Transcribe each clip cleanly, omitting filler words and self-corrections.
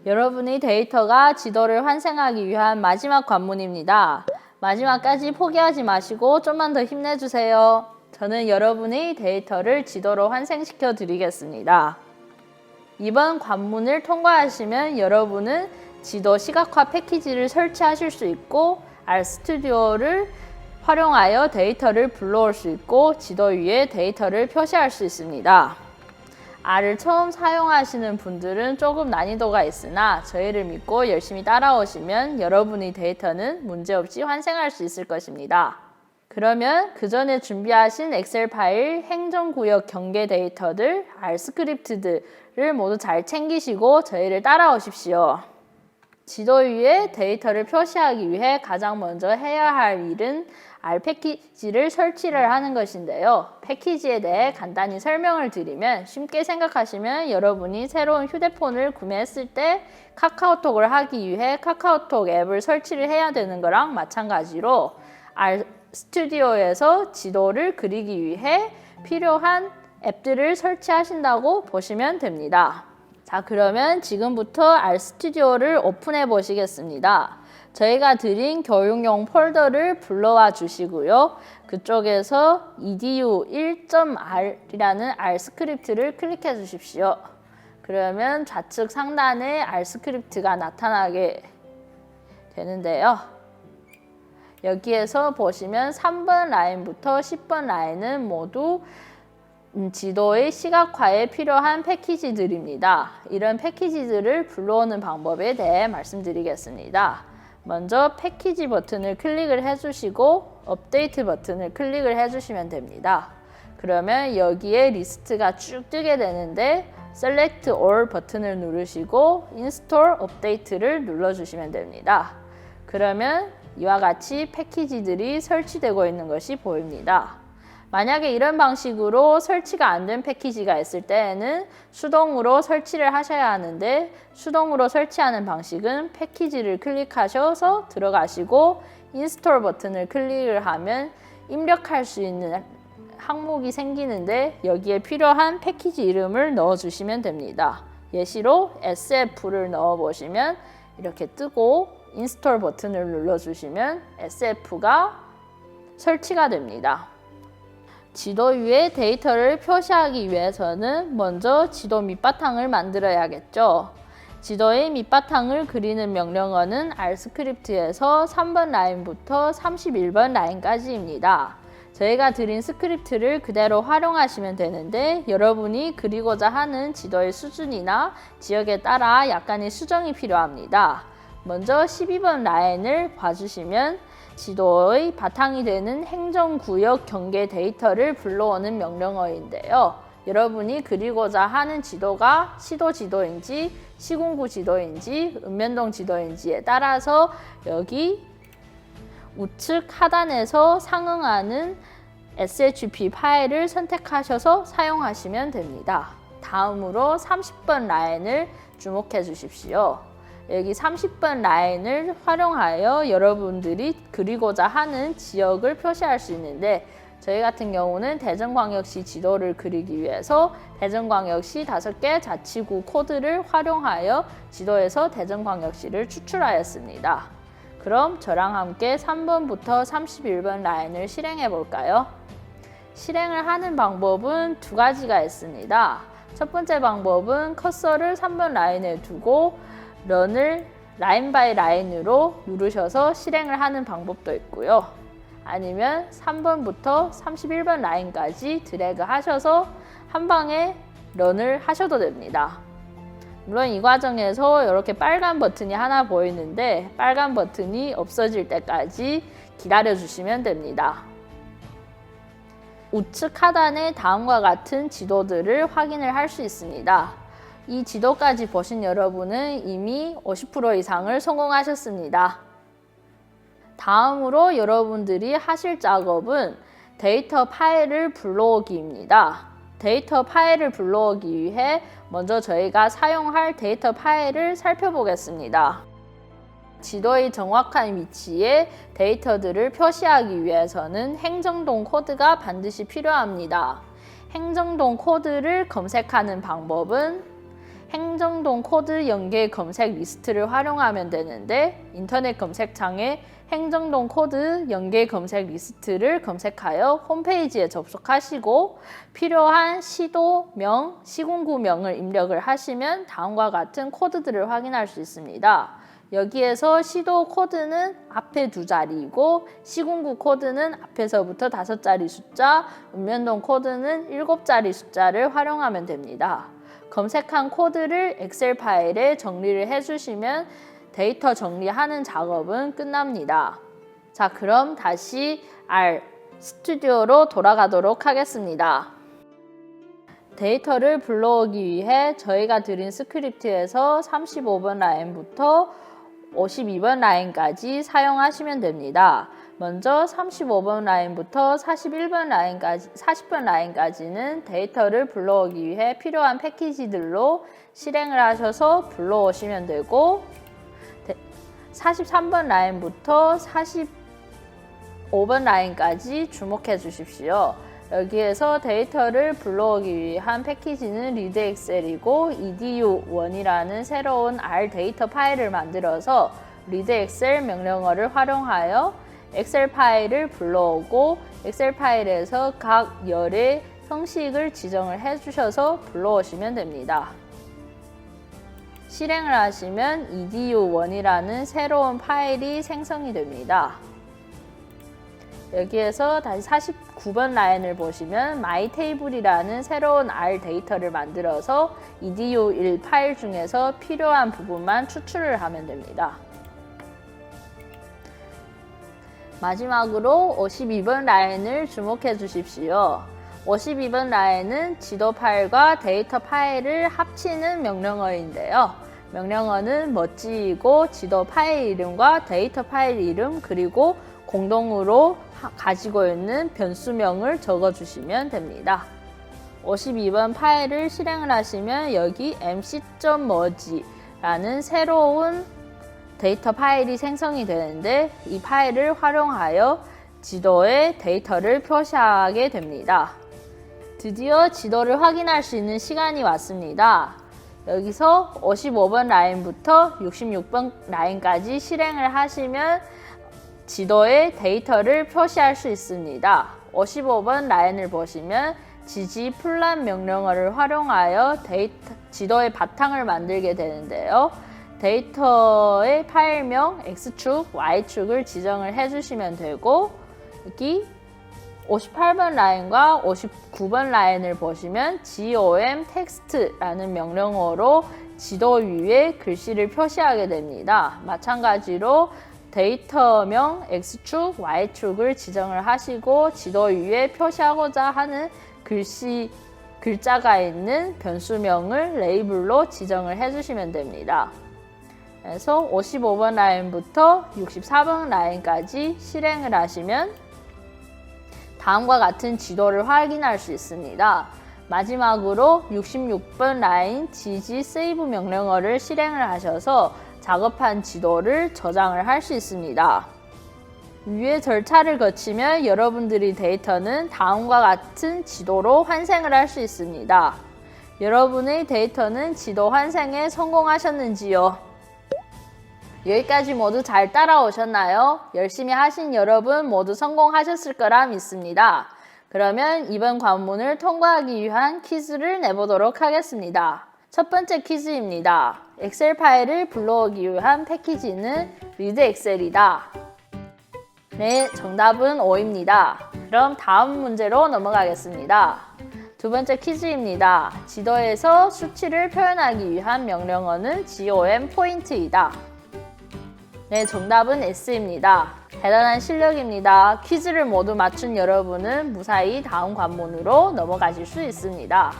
여러분의 데이터가 지도를 환생하기 위한 마지막 관문입니다. 마지막까지 포기하지 마시고 좀만 더 힘내주세요. 저는 여러분의 데이터를 지도로 환생시켜 드리겠습니다. 이번 관문을 통과하시면 여러분은 지도 시각화 패키지를 설치하실 수 있고 RStudio를 활용하여 데이터를 불러올 수 있고 지도 위에 데이터를 표시할 수 있습니다. R을 처음 사용하시는 분들은 조금 난이도가 있으나 저희를 믿고 열심히 따라오시면 여러분의 데이터는 문제없이 환생할 수 있을 것입니다. 그러면 그 전에 준비하신 엑셀 파일, 행정구역 경계 데이터들, R 스크립트들을 모두 잘 챙기시고 저희를 따라오십시오. 지도 위에 데이터를 표시하기 위해 가장 먼저 해야 할 일은 R 패키지를 설치를 하는 것인데요. 패키지에 대해 간단히 설명을 드리면 쉽게 생각하시면 여러분이 새로운 휴대폰을 구매했을 때 카카오톡을 하기 위해 카카오톡 앱을 설치를 해야 되는 거랑 마찬가지로 RStudio에서 지도를 그리기 위해 필요한 앱들을 설치하신다고 보시면 됩니다. 자, 그러면 지금부터 RStudio를 오픈해 보시겠습니다. 저희가 드린 교육용 폴더를 불러와 주시고요. 그쪽에서 edu1.r이라는 R 스크립트를 클릭해 주십시오. 그러면 좌측 상단에 R 스크립트가 나타나게 되는데요. 여기에서 보시면 3번 라인부터 10번 라인은 모두 지도의 시각화에 필요한 패키지들입니다. 이런 패키지들을 불러오는 방법에 대해 말씀드리겠습니다. 먼저 패키지 버튼을 클릭을 해주시고 업데이트 버튼을 클릭을 해주시면 됩니다. 그러면 여기에 리스트가 쭉 뜨게 되는데 Select All 버튼을 누르시고 Install Update를 눌러주시면 됩니다. 그러면 이와 같이 패키지들이 설치되고 있는 것이 보입니다. 만약에 이런 방식으로 설치가 안 된 패키지가 있을 때에는 수동으로 설치를 하셔야 하는데 수동으로 설치하는 방식은 패키지를 클릭하셔서 들어가시고 인스톨 버튼을 클릭을 하면 입력할 수 있는 항목이 생기는데 여기에 필요한 패키지 이름을 넣어주시면 됩니다. 예시로 SF를 넣어보시면 이렇게 뜨고 인스톨 버튼을 눌러주시면 SF가 설치가 됩니다. 지도 위에 데이터를 표시하기 위해서는 먼저 지도 밑바탕을 만들어야겠죠. 지도의 밑바탕을 그리는 명령어는 R 스크립트에서 3번 라인부터 31번 라인까지입니다. 저희가 드린 스크립트를 그대로 활용하시면 되는데 여러분이 그리고자 하는 지도의 수준이나 지역에 따라 약간의 수정이 필요합니다. 먼저 12번 라인을 봐주시면 지도의 바탕이 되는 행정구역 경계 데이터를 불러오는 명령어인데요. 여러분이 그리고자 하는 지도가 시도 지도인지 시군구 지도인지 읍면동 지도인지에 따라서 여기 우측 하단에서 상응하는 SHP 파일을 선택하셔서 사용하시면 됩니다. 다음으로 30번 라인을 주목해 주십시오. 여기 30번 라인을 활용하여 여러분들이 그리고자 하는 지역을 표시할 수 있는데 저희 같은 경우는 대전광역시 지도를 그리기 위해서 대전광역시 5개 자치구 코드를 활용하여 지도에서 대전광역시를 추출하였습니다. 그럼 저랑 함께 3번부터 31번 라인을 실행해 볼까요? 실행을 하는 방법은 두 가지가 있습니다. 첫 번째 방법은 커서를 3번 라인에 두고 런을 라인 바이 라인으로 누르셔서 실행을 하는 방법도 있고요. 아니면 3번부터 31번 라인까지 드래그 하셔서 한 방에 런을 하셔도 됩니다. 물론 이 과정에서 이렇게 빨간 버튼이 하나 보이는데 빨간 버튼이 없어질 때까지 기다려 주시면 됩니다. 우측 하단에 다음과 같은 지도들을 확인을 할 수 있습니다. 이 지도까지 보신 여러분은 이미 50% 이상을 성공하셨습니다. 다음으로 여러분들이 하실 작업은 데이터 파일을 불러오기입니다. 데이터 파일을 불러오기 위해 먼저 저희가 사용할 데이터 파일을 살펴보겠습니다. 지도의 정확한 위치에 데이터들을 표시하기 위해서는 행정동 코드가 반드시 필요합니다. 행정동 코드를 검색하는 방법은 행정동 코드 연계 검색 리스트를 활용하면 되는데 인터넷 검색창에 행정동 코드 연계 검색 리스트를 검색하여 홈페이지에 접속하시고 필요한 시도명, 시군구명을 입력을 하시면 다음과 같은 코드들을 확인할 수 있습니다. 여기에서 시도 코드는 앞에 2자리이고 시군구 코드는 앞에서부터 5자리 숫자, 읍면동 코드는 7자리 숫자를 활용하면 됩니다. 검색한 코드를 엑셀 파일에 정리를 해주시면 데이터 정리하는 작업은 끝납니다. 자, 그럼 다시 R 스튜디오로 돌아가도록 하겠습니다. 데이터를 불러오기 위해 저희가 드린 스크립트에서 35번 라인부터 52번 라인까지 사용하시면 됩니다. 먼저 35번 라인부터 40번 라인까지는 데이터를 불러오기 위해 필요한 패키지들로 실행을 하셔서 불러오시면 되고 43번 라인부터 45번 라인까지 주목해 주십시오. 여기에서 데이터를 불러오기 위한 패키지는 readexcel이고 edu1이라는 새로운 R 데이터 파일을 만들어서 readexcel 명령어를 활용하여 엑셀 파일을 불러오고 엑셀 파일에서 각 열의 형식을 지정을 해주셔서 불러오시면 됩니다. 실행을 하시면 edu1이라는 새로운 파일이 생성이 됩니다. 여기에서 다시 49번 라인을 보시면 mytable이라는 새로운 R 데이터를 만들어서 edu1 파일 중에서 필요한 부분만 추출을 하면 됩니다. 마지막으로 52번 라인을 주목해 주십시오. 52번 라인은 지도 파일과 데이터 파일을 합치는 명령어인데요. 명령어는 멋지고 지도 파일 이름과 데이터 파일 이름 그리고 공동으로 가지고 있는 변수명을 적어주시면 됩니다. 52번 파일을 실행을 하시면 여기 mc.merge라는 새로운 데이터 파일이 생성이 되는데 이 파일을 활용하여 지도에 데이터를 표시하게 됩니다. 드디어 지도를 확인할 수 있는 시간이 왔습니다. 여기서 55번 라인부터 66번 라인까지 실행을 하시면 지도에 데이터를 표시할 수 있습니다. 55번 라인을 보시면 ggplot 명령어를 활용하여 지도의 바탕을 만들게 되는데요. 데이터의 파일명 X축, Y축을 지정을 해주시면 되고 여기 58번 라인과 59번 라인을 보시면 gom 텍스트라는 명령어로 지도 위에 글씨를 표시하게 됩니다. 마찬가지로 데이터명 X축, Y축을 지정을 하시고 지도 위에 표시하고자 하는 글자가 있는 변수명을 레이블로 지정을 해주시면 됩니다. 그래서 55번 라인부터 64번 라인까지 실행을 하시면 다음과 같은 지도를 확인할 수 있습니다. 마지막으로 66번 라인 gg save 명령어를 실행을 하셔서 작업한 지도를 저장을 할 수 있습니다. 위의 절차를 거치면 여러분들의 데이터는 다음과 같은 지도로 환생을 할 수 있습니다. 여러분의 데이터는 지도 환생에 성공하셨는지요? 여기까지 모두 잘 따라오셨나요? 열심히 하신 여러분 모두 성공하셨을 거라 믿습니다. 그러면 이번 관문을 통과하기 위한 퀴즈를 내보도록 하겠습니다. 첫 번째 퀴즈입니다. 엑셀 파일을 불러오기 위한 패키지는 readexcel이다. 네, 정답은 O입니다. 그럼 다음 문제로 넘어가겠습니다. 두 번째 퀴즈입니다. 지도에서 수치를 표현하기 위한 명령어는 gom 포인트이다. 네, 정답은 S입니다. 대단한 실력입니다. 퀴즈를 모두 맞춘 여러분은 무사히 다음 관문으로 넘어가실 수 있습니다.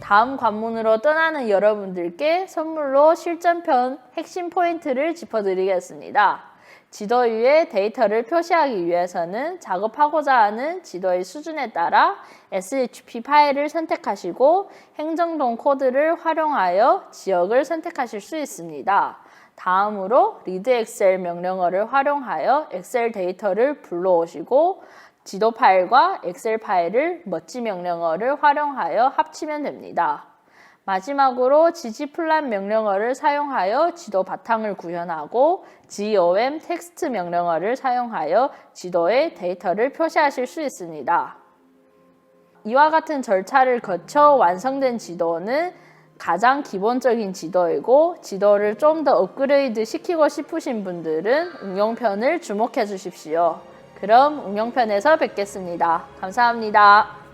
다음 관문으로 떠나는 여러분들께 선물로 실전편 핵심 포인트를 짚어드리겠습니다. 지도 위에 데이터를 표시하기 위해서는 작업하고자 하는 지도의 수준에 따라 SHP 파일을 선택하시고 행정동 코드를 활용하여 지역을 선택하실 수 있습니다. 다음으로 readexcel 명령어를 활용하여 엑셀 데이터를 불러오시고 지도 파일과 엑셀 파일을 멋지 명령어를 활용하여 합치면 됩니다. 마지막으로 ggplot 명령어를 사용하여 지도 바탕을 구현하고 gom 텍스트 명령어를 사용하여 지도에 데이터를 표시하실 수 있습니다. 이와 같은 절차를 거쳐 완성된 지도는 가장 기본적인 지도이고 지도를 좀 더 업그레이드 시키고 싶으신 분들은 응용편을 주목해 주십시오. 그럼 응용편에서 뵙겠습니다. 감사합니다.